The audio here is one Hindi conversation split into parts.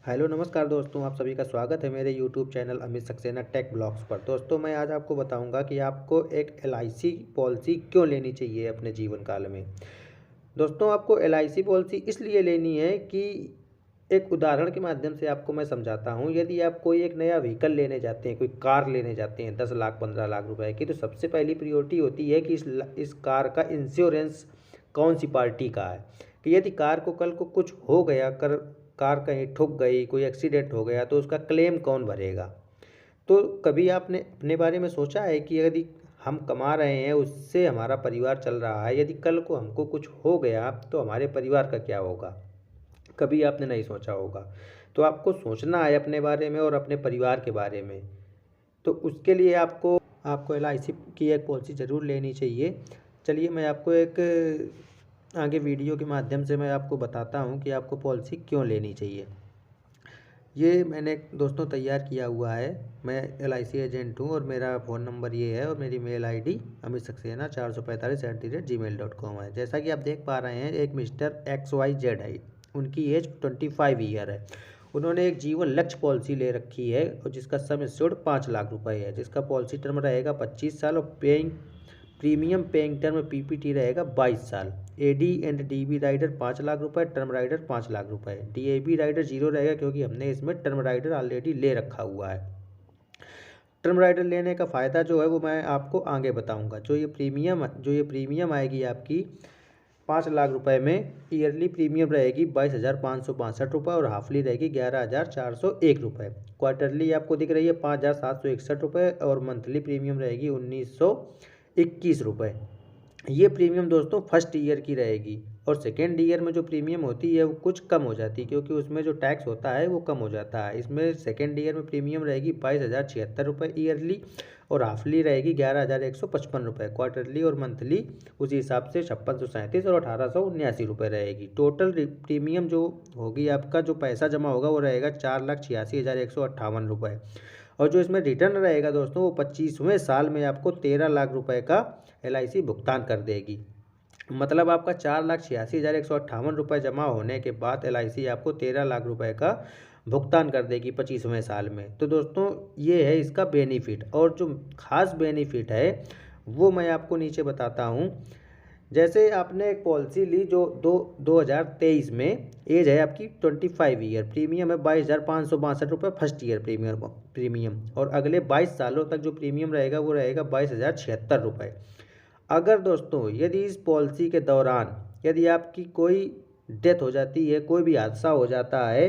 हेलो नमस्कार दोस्तों, आप सभी का स्वागत है मेरे YouTube channel Amit Saxena tech blogs पर। दोस्तों मैं आज आपको बताऊंगा कि आपको एक एलआईसी पॉलिसी क्यों लेनी चाहिए अपने जीवन काल में। दोस्तों आपको एलआईसी पॉलिसी इसलिए लेनी है कि एक उदाहरण के माध्यम से आपको मैं समझाता हूं। यदि आप कोई एक नया व्हीकल लेने जाते हैं, कोई कार लेने जाते हैं 10 लाख 15 लाख रुपए की, तो सबसे पहली प्रायोरिटी होती है कि इस कार का इंश्योरेंस कौन सी पार्टी का है। कि यदि कार को कल को कुछ हो गया, कार कहीं ठुक गई, कोई एक्सीडेंट हो गया, तो उसका क्लेम कौन भरेगा। तो कभी आपने अपने बारे में सोचा है कि यदि हम कमा रहे हैं, उससे हमारा परिवार चल रहा है, यदि कल को हमको कुछ हो गया तो हमारे परिवार का क्या होगा। कभी आपने नहीं सोचा होगा। तो आपको सोचना है अपने बारे में और अपने परिवार के बारे में। तो उसके लिए आपको आपको एलआईसी की एक पॉलिसी ज़रूर लेनी चाहिए। चलिए मैं आपको एक आगे वीडियो के माध्यम से मैं आपको बताता हूँ कि आपको पॉलिसी क्यों लेनी चाहिए। ये मैंने दोस्तों तैयार किया हुआ है। मैं एलआईसी एजेंट हूँ और मेरा फ़ोन नंबर ये है और मेरी mail ID Amit Saxena 445@gmail.com है। जैसा कि आप देख पा रहे हैं, एक मिस्टर XYZ है। उनकी एज 25 ईयर है। उन्होंने एक जीवन लक्ष्य पॉलिसी ले रखी है और जिसका सम एश्योर्ड 5 लाख रुपए है, जिसका पॉलिसी टर्म रहेगा 25 साल और प्रीमियम पेइंग टर्म पीपीटी रहेगा 22 साल। AD and DB rider 5 lakh रुपए, टर्म राइडर 5 लाख रुपए। डीएबी राइडर जीरो रहेगा क्योंकि हमने इसमें टर्म राइडर ऑलरेडी ले रखा हुआ है। टर्म राइडर लेने का फ़ायदा जो है वो मैं आपको आगे बताऊंगा। जो ये प्रीमियम आएगी आपकी 5 लाख रुपए में, ईयरली प्रीमियम रहेगी 22,562 और हाफली रहेगी 11,401 क्वार्टरली आपको दिख रही है 5,761 और मंथली प्रीमियम रहेगी 1,921 ये प्रीमियम दोस्तों फर्स्ट ईयर की रहेगी। और सेकेंड ईयर में जो प्रीमियम होती है वो कुछ कम हो जाती है क्योंकि उसमें जो टैक्स होता है वो कम हो जाता है। इसमें सेकेंड ईयर में प्रीमियम रहेगी 22,076 ईयरली और हाफली रहेगी 11,155 क्वार्टरली और मंथली उसी हिसाब से 5637 और 1879 रहेगी। टोटल प्रीमियम जो होगी, आपका जो पैसा जमा होगा वो रहेगा 4,86,158 और जो इसमें रिटर्न रहेगा दोस्तों वो 25वें साल में आपको 13 लाख रुपए का एलआईसी भुगतान कर देगी। मतलब आपका 4,86,158 जमा होने के बाद एलआईसी आपको 13 लाख रुपए का भुगतान कर देगी 25वें साल में। तो दोस्तों ये है इसका बेनिफिट, और जो खास बेनिफिट है वो मैं आपको नीचे बताता हूँ। जैसे आपने एक पॉलिसी ली जो 2023 में, एज है आपकी 25 ईयर, प्रीमियम है 22,562 फर्स्ट ईयर प्रीमियम और अगले 22 सालों तक जो प्रीमियम रहेगा वो रहेगा 22,076। अगर दोस्तों यदि इस पॉलिसी के दौरान यदि आपकी कोई डेथ हो जाती है, कोई भी हादसा हो जाता है,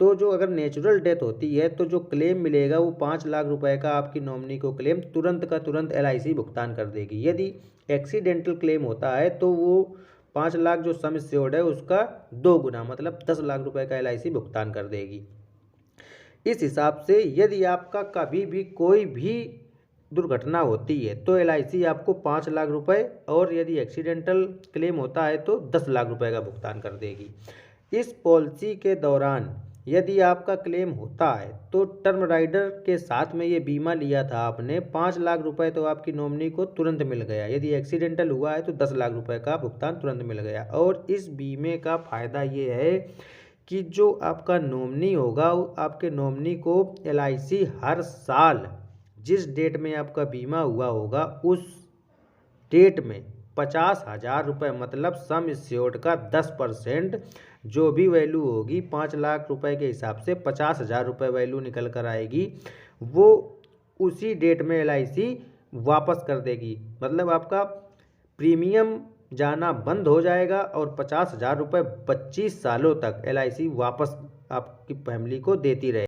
तो जो अगर नेचुरल डेथ होती है तो जो क्लेम मिलेगा वो 5 लाख रुपए का आपकी नॉमिनी को क्लेम तुरंत का तुरंत एलआईसी भुगतान कर देगी। यदि एक्सीडेंटल क्लेम होता है तो वो 5 लाख जो सम एश्योर्ड है उसका 2 गुना मतलब 10 लाख रुपए का एलआईसी भुगतान कर देगी। इस हिसाब से यदि आपका कभी भी कोई भी दुर्घटना होती है तो एलआईसी आपको 5 लाख रुपए और यदि एक्सीडेंटल क्लेम होता है तो 10 लाख रुपए का भुगतान कर देगी। इस पॉलिसी के दौरान यदि आपका क्लेम होता है तो टर्म राइडर के साथ में ये बीमा लिया था आपने, 5 लाख रुपए तो आपकी नॉमिनी को तुरंत मिल गया। यदि एक्सीडेंटल हुआ है तो 10 लाख रुपए का भुगतान तुरंत मिल गया। और इस बीमे का फ़ायदा ये है कि जो आपका नॉमिनी होगा आपके नॉमिनी को एलआईसी हर साल जिस डेट में आपका बीमा हुआ होगा उस डेट में 50,000 रुपये मतलब सम एश्योर्ड का 10% जो भी वैल्यू होगी 5 लाख रुपए के हिसाब से 50,000 रुपये वैल्यू निकल कर आएगी, वो उसी डेट में एलआईसी वापस कर देगी। मतलब आपका प्रीमियम जाना बंद हो जाएगा और 50,000 रुपये 25 सालों तक एलआईसी वापस आपकी फैमिली को देती रहेगी।